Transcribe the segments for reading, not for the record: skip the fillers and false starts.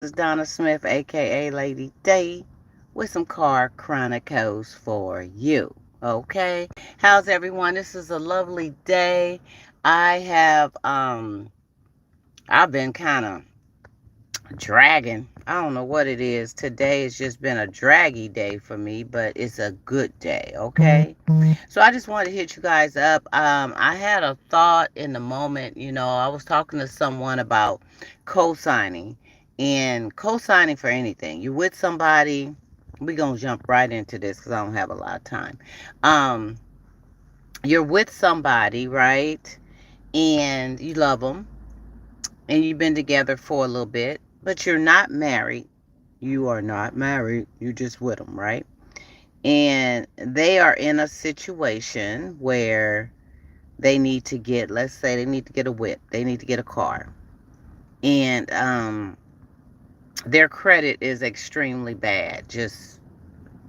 is Donna Smith, aka Lady D, with some car chronicles for you. Okay, how's everyone? This is a lovely day. I have I've been kind of dragging. I don't know what it is. Today has just been a draggy day for me, but it's a good day. Okay, so I just wanted to hit you guys up. I had a thought in the moment. I was talking to someone about co-signing and co-signing for anything. You with somebody? We're gonna jump right into this because I don't have a lot of time. Um, you're with somebody, right? And you love them, and you've been together for a little bit, but you're not married. You are not married. You just with them, right? And they are in a situation where they need to get, let's say they need to get a whip, they need to get a car, and their credit is extremely bad. Just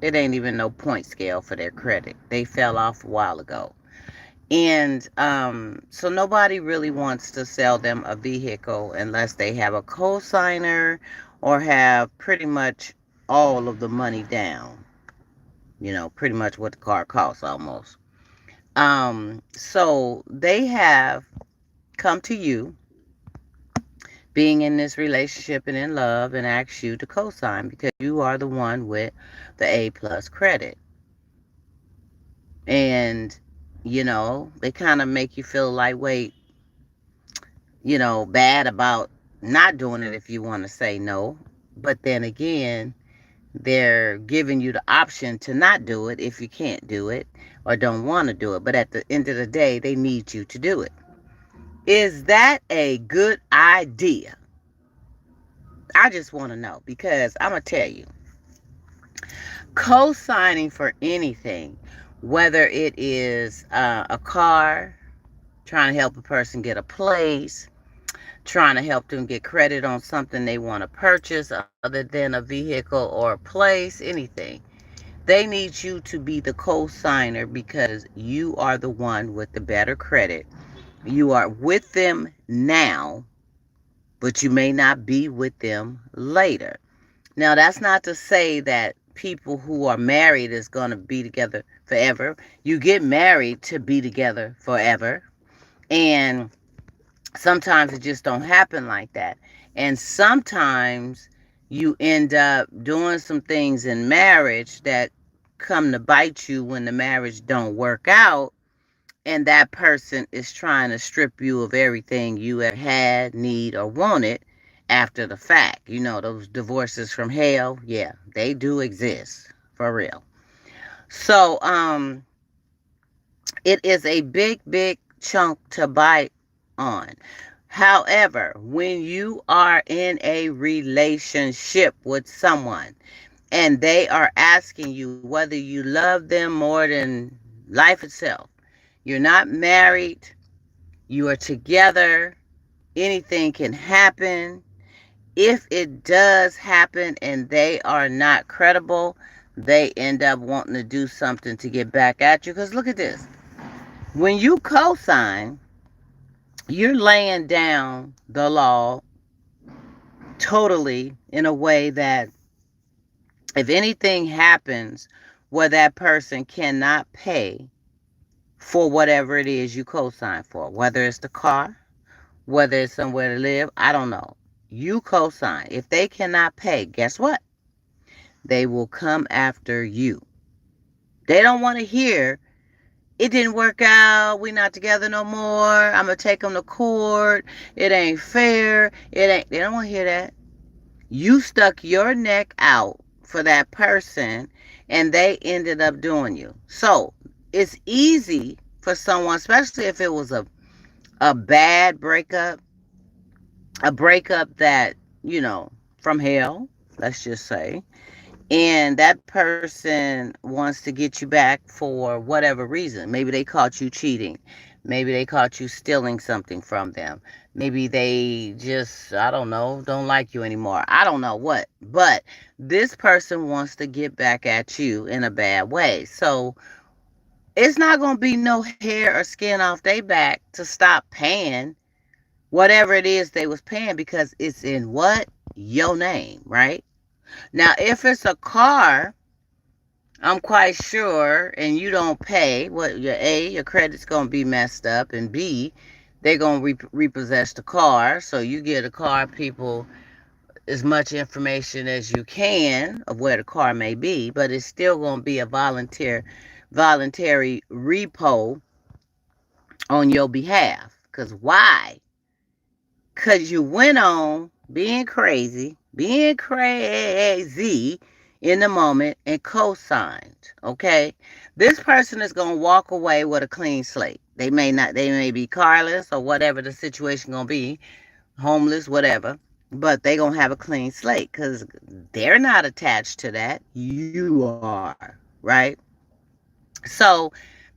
it ain't even no point scale for their credit. They fell off a while ago. And so nobody really wants to sell them a vehicle unless they have a co-signer or have pretty much all of the money down. Pretty much what the car costs almost. So they have come to you, being in this relationship and in love, and ask you to co-sign because you are the one with the A plus credit. And they kind of make you feel like, wait, bad about not doing it if you want to say no. But then again, they're giving you the option to not do it if you can't do it or don't want to do it. But at the end of the day, they need you to do it. Is that a good idea? I just want to know because I'm going to tell you, co signing for anything, whether it is a car, trying to help a person get a place, trying to help them get credit on something they want to purchase other than a vehicle or a place, anything. They need you to be the co-signer because you are the one with the better credit. You are with them now, but you may not be with them later. Now, that's not to say that people who are married is going to be together forever. You get married to be together forever. And sometimes it just don't happen like that. And sometimes you end up doing some things in marriage that come to bite you when the marriage don't work out, and that person is trying to strip you of everything you ever had, need, or wanted after the fact. Those divorces from hell, yeah, they do exist for real. So it is a big, big chunk to bite on. However, when you are in a relationship with someone and they are asking you whether you love them more than life itself, you're not married, you are together, anything can happen. If it does happen and they are not credible, they end up wanting to do something to get back at you. Because look at this, when you co sign, you're laying down the law totally in a way that if anything happens where that person cannot pay for whatever it is you co-sign for, whether it's the car, whether it's somewhere to live, I don't know. You co-sign. If they cannot pay, guess what? They will come after you. They don't want to hear it didn't work out. We not together no more. I'm gonna take them to court. It ain't fair. It ain't. They don't want to hear that. You stuck your neck out for that person and they ended up doing you. So it's easy for someone, especially if it was a bad breakup, a breakup that, from hell, let's just say, and that person wants to get you back for whatever reason. Maybe they caught you cheating. Maybe they caught you stealing something from them. Maybe they just, I don't know, don't like you anymore. I don't know what. But this person wants to get back at you in a bad way. So it's not going to be no hair or skin off their back to stop paying whatever it is they was paying because it's in what? your name, right? Now, if it's a car, I'm quite sure, and you don't pay, what your credit's gonna be messed up, and B, they're gonna repossess the car. So you get a car, people, as much information as you can of where the car may be, but it's still gonna be a voluntary repo on your behalf. Cause why? Cause you went on being crazy in the moment and co-signed. Okay, this person is gonna walk away with a clean slate. They may not. They may be carless or whatever the situation gonna be, homeless, whatever. But they gonna have a clean slate because they're not attached to that. You are, right? So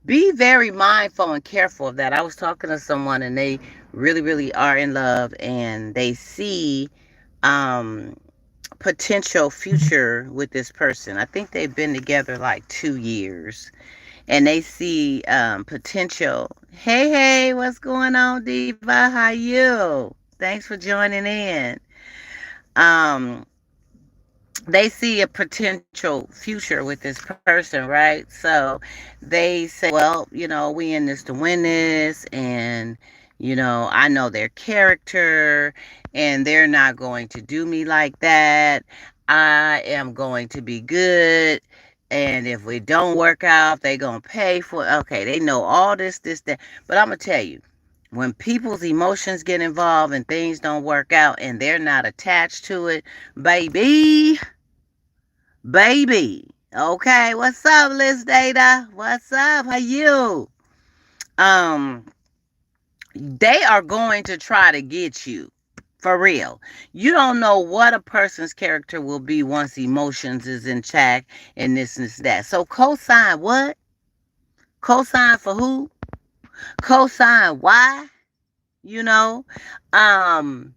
be very mindful and careful of that. I was talking to someone and they really, really are in love and they see um potential future with this person. I think they've been together like 2 years and they see potential. Hey, what's going on, Diva? How you? Thanks for joining in. Um, they see a potential future with this person, right? So they say, well, we in this to win this, and I know their character, and they're not going to do me like that. I am going to be good. And if we don't work out, they gonna pay for it. Okay, they know all this, that. But I'm gonna tell you, when people's emotions get involved and things don't work out and they're not attached to it, baby, baby. Okay, what's up, Liz Data? What's up? How you? Um, they are going to try to get you. For real. You don't know what a person's character will be once emotions is in check and this and that. So cosign what? Cosign for who? Cosign why? You know? Um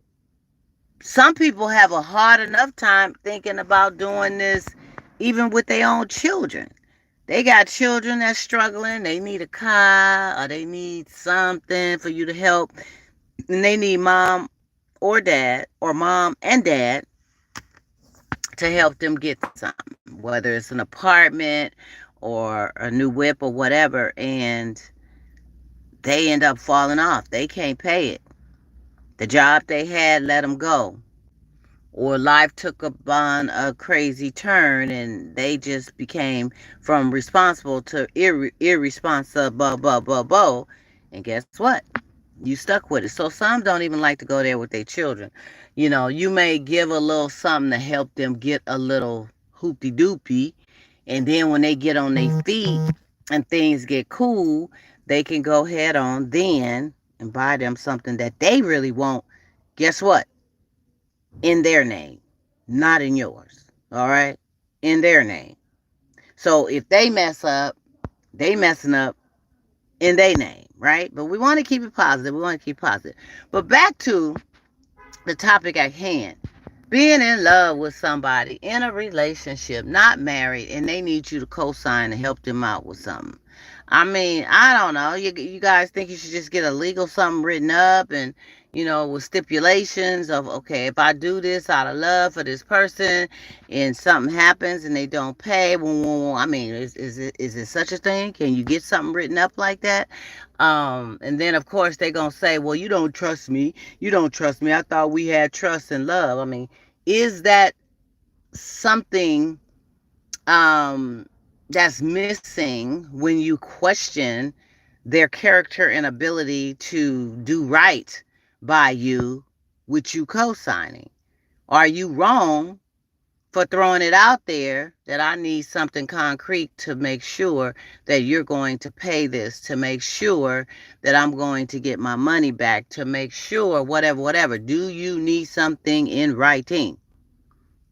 some people have a hard enough time thinking about doing this even with their own children. They got children that's struggling, they need a car or they need something for you to help, and they need mom or dad or mom and dad to help them get something, whether it's an apartment or a new whip or whatever, and they end up falling off. They can't pay it. The job they had let them go, or life took upon a crazy turn and they just became from responsible to irresponsible. And guess what? You stuck with it. So some don't even like to go there with their children. You may give a little something to help them get a little hoopty doopy. And then when they get on their feet and things get cool, they can go head on then and buy them something that they really want. Guess what? In their name, not in yours. All right? In their name. So if they mess up, they messing up in their name, right? But we want to keep it positive. We want to keep positive. But back to the topic at hand. Being in love with somebody in a relationship, not married, and they need you to co-sign and help them out with something. I mean, I don't know. You guys think you should just get a legal something written up and, with stipulations of, okay, if I do this out of love for this person and something happens and they don't pay, I mean, is it such a thing? Can you get something written up like that? And then, of course, they're going to say, well, you don't trust me. You don't trust me. I thought we had trust and love. I mean, is that something that's missing when you question their character and ability to do right by you with you co-signing? Are you wrong for throwing it out there that I need something concrete to make sure that you're going to pay this, to make sure that I'm going to get my money back, to make sure whatever. Do you need something in writing?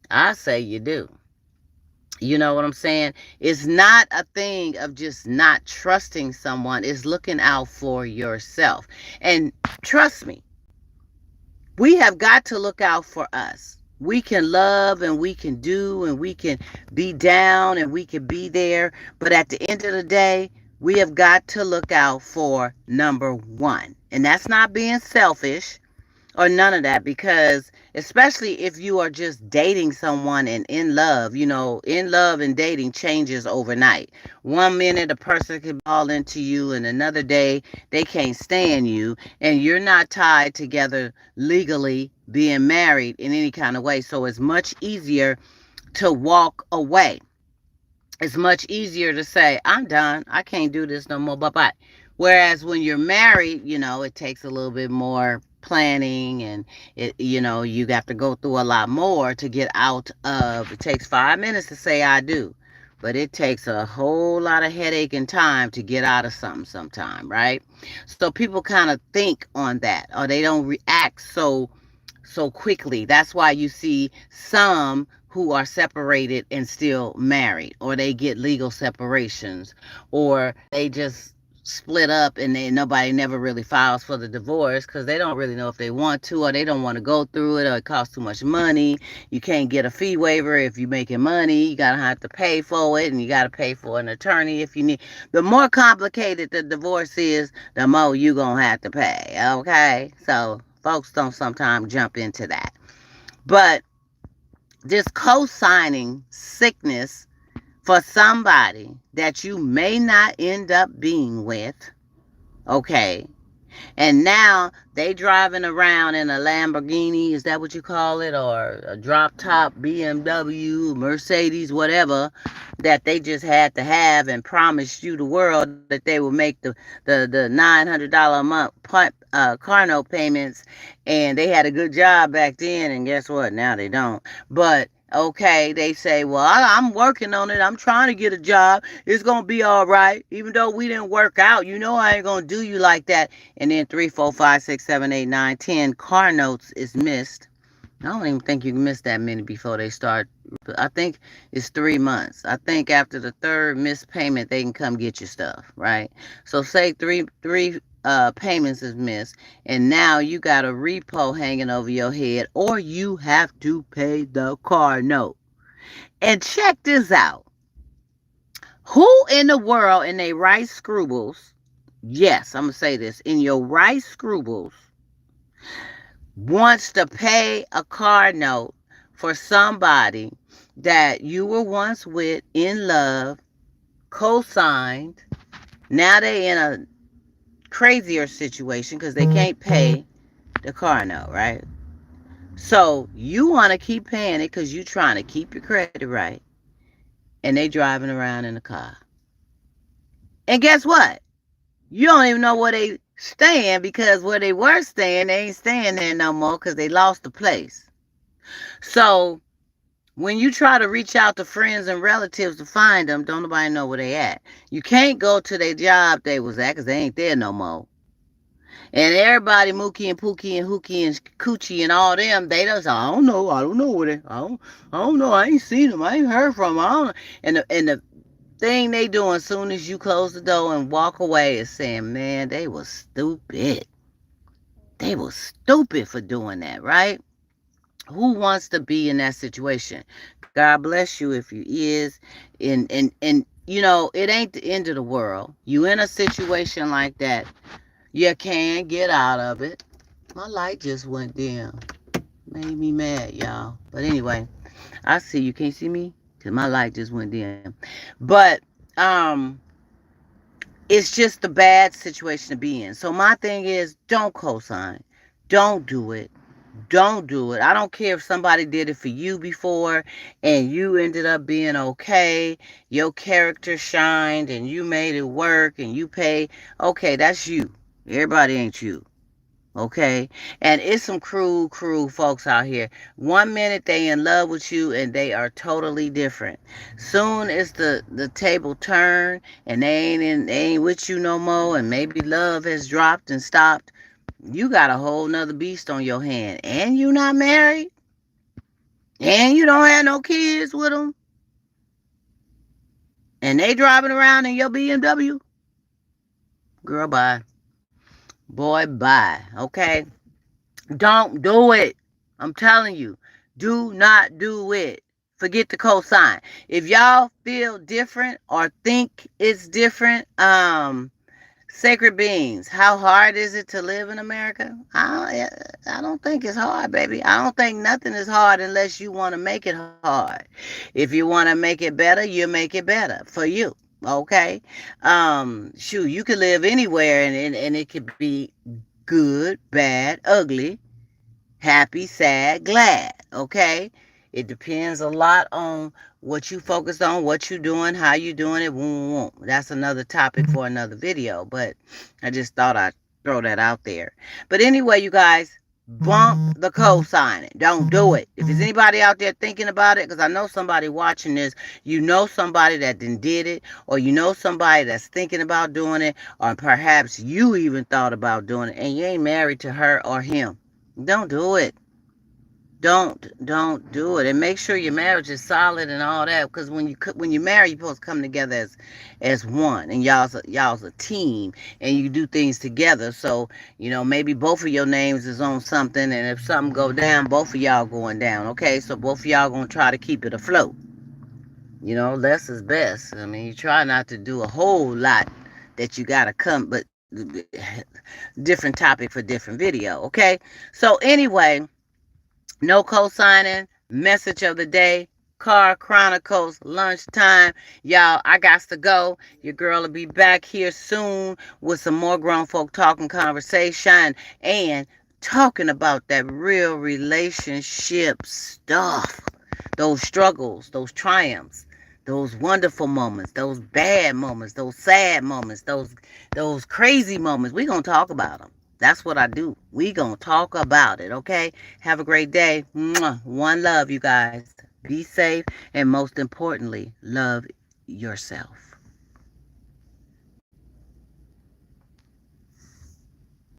I say you do. You know what I'm saying? It's not a thing of just not trusting someone. It's looking out for yourself. And trust me, we have got to look out for us. We can love and we can do and we can be down and we can be there. But at the end of the day, we have got to look out for number one. And that's not being selfish. or none of that, because especially if you are just dating someone and in love, in love and dating changes overnight. One minute a person can fall into you, and another day they can't stand you, and you're not tied together legally being married in any kind of way. So it's much easier to walk away. It's much easier to say, I'm done. I can't do this no more. Bye bye. Whereas when you're married, it takes a little bit more planning, and you have to go through a lot more to get out of. It takes 5 minutes to say I do, but it takes a whole lot of headache and time to get out of something sometime, right? So people kind of think on that, or they don't react so quickly. That's why you see some who are separated and still married, or they get legal separations, or they just split up and nobody never really files for the divorce because they don't really know if they want to, or they don't want to go through it, or it costs too much money. You can't get a fee waiver if you're making money. You gotta have to pay for it, and you gotta pay for an attorney if you need. The more complicated the divorce is, the more you gonna have to pay. Okay, so folks don't sometimes jump into that. But this co-signing sickness for somebody that you may not end up being with, okay, and now they driving around in a Lamborghini, is that what you call it? Or a drop top BMW, Mercedes, whatever, that they just had to have and promised you the world that they will make the $900 a month car note payments. And they had a good job back then, and guess what? Now they don't. But okay, they say, well, I'm working on it. I'm trying to get a job. It's going to be all right. Even though we didn't work out, I ain't going to do you like that. And then 3, 4, 5, 6, 7, 8, 9, 10 car notes is missed. I don't even think you can miss that many before they start. I think it's 3 months. I think after the third missed payment, they can come get your stuff, right? So say three payments is missed, and now you got a repo hanging over your head, or you have to pay the car note. And check this out. Who in the world in their right scruples, yes, I'm going to say this, in your right scruples, wants to pay a car note for somebody that you were once with, in love, co-signed? Now they in a crazier situation because they can't pay the car note, right? So you want to keep paying it because you're trying to keep your credit right, and they driving around in a car. And guess what? You don't even know where they staying, because where they were staying, they ain't staying there no more because they lost the place. So when you try to reach out to friends and relatives to find them, don't nobody know where they at. You can't go to their job they was at because they ain't there no more. And everybody, Mookie and Pookie and Hookie and Coochie and all them, they just, I don't know where they, I don't know, I ain't seen them, I ain't heard from them, I don't know. And the thing they do as soon as you close the door and walk away is saying, man, they was stupid. They was stupid for doing that, right? Who wants to be in that situation? God bless you if you is. And it ain't the end of the world. You in a situation like that, you can get out of it. My light just went dim. Made me mad, y'all. But anyway, I see you. Can't see me? Because my light just went dim. But it's just a bad situation to be in. So my thing is, don't co-sign. Don't do it. Don't do it. I don't care if somebody did it for you before and you ended up being okay. Your character shined and you made it work and you pay. Okay, that's you. Everybody ain't you. Okay? And it's some cruel folks out here. 1 minute they in love with you and they are totally different. Soon as the table turn and they ain't with you no more, and maybe love has dropped and stopped, you got a whole nother beast on your hand. And you not married. And you don't have no kids with them. And they driving around in your BMW. Girl, bye. Boy, bye. Okay? Don't do it. I'm telling you. Do not do it. Forget the cosign. If y'all feel different or think it's different, Sacred beings, how hard is it to live in America? I don't think it's hard, baby. I don't think nothing is hard unless you want to make it hard. If you want to make it better, you make it better for you. Okay? Shoot, you could live anywhere and it could be good, bad, ugly, happy, sad, glad. Okay? It depends a lot on what you focus on, what you doing, how you doing it. That's another topic for another video, but I just thought I'd throw that out there. But anyway, you guys, bump the co-signing. Don't do it. If there's anybody out there thinking about it, because I know somebody watching this, you know somebody that did it, or you know somebody that's thinking about doing it, or perhaps you even thought about doing it, and you ain't married to her or him. Don't do it. Don't do it, and make sure your marriage is solid and all that. Because when you marry, you're supposed to come together as one, and y'all's a team, and you do things together. So maybe both of your names is on something, and if something go down, both of y'all going down. Okay, so both of y'all gonna try to keep it afloat. Less is best. I mean, you try not to do a whole lot that you gotta come, but different topic for different video. Okay, so anyway. No co-signing, message of the day, Car Chronicles, lunchtime. Y'all, I got to go. Your girl will be back here soon with some more grown folk talking conversation and talking about that real relationship stuff. Those struggles, those triumphs, those wonderful moments, those bad moments, those sad moments, those crazy moments. We're going to talk about them. That's what I do. We gonna talk about it, okay? Have a great day. Mwah. One love, you guys. Be safe, and most importantly, love yourself.